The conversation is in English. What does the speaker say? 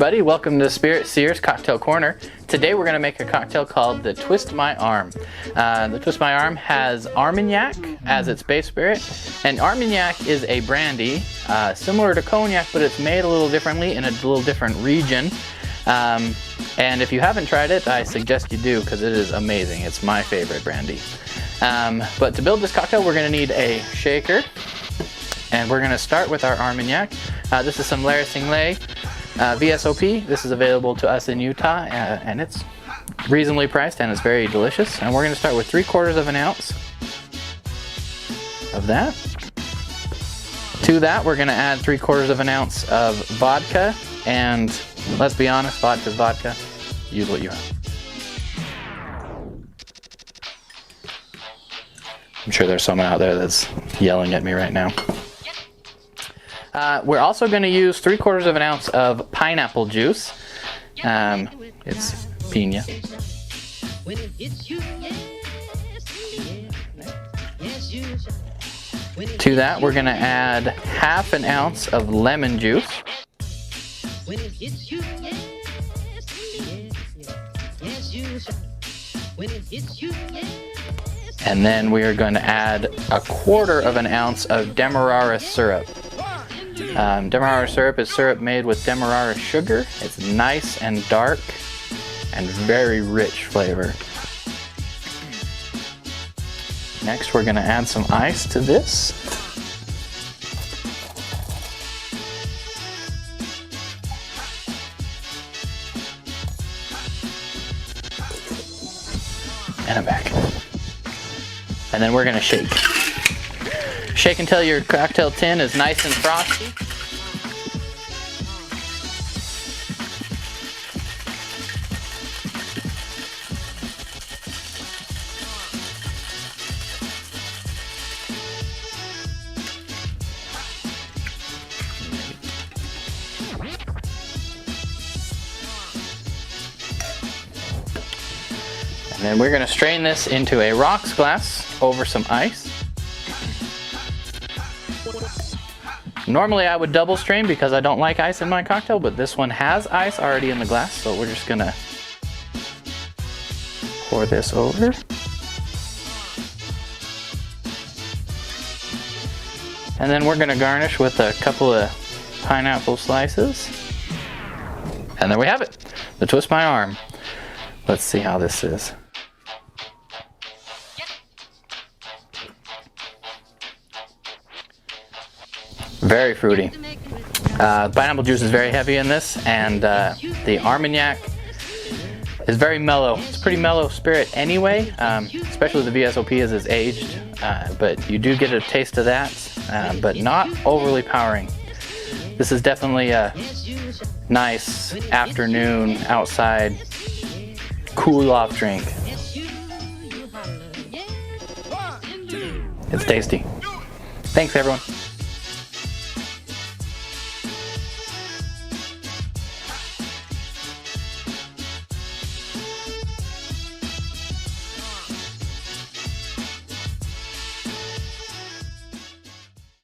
everybody, welcome to Spirit Seers Cocktail Corner. Today we're going to make a cocktail called the Twist My Arm. The Twist My Arm has Armagnac as its base spirit, and Armagnac is a brandy similar to cognac, but it's made a little differently in a little different region. And if you haven't tried it, I suggest you do because it is amazing. It's my favorite brandy. But to build this cocktail, we're going to need a shaker, and we're going to start with our Armagnac. This is some Lair Singlet VSOP. This is available to us in Utah, and it's reasonably priced and it's very delicious. And we're going to start with 3/4 of an ounce of that. To that, we're going to add 3/4 of an ounce of vodka, and let's be honest, vodka's vodka. Use what you have. I'm sure there's someone out there that's yelling at me right now. We're also going to use 3/4 of an ounce of pineapple juice. It's piña. To that, we're going to add 1/2 ounce of lemon juice. And then we are going to add 1/4 of an ounce of Demerara syrup. Demerara syrup is syrup made with Demerara sugar. It's nice and dark and very rich flavor. Next, we're going to add some ice to this. And I'm back. And then we're going to shake. Shake until your cocktail tin is nice and frosty. And then we're going to strain this into a rocks glass over some ice. Normally I would double strain because I don't like ice in my cocktail, but this one has ice already in the glass, so we're just gonna pour this over. And then we're gonna garnish with a couple of pineapple slices. And there we have it, the Twist My Arm. Let's see how this is. Very fruity. Pineapple juice is very heavy in this, and the Armagnac is very mellow. It's a pretty mellow spirit anyway, especially the VSOP as it's aged, but you do get a taste of that, but not overly powering. This is definitely a nice afternoon outside cool off drink. It's tasty. Thanks everyone.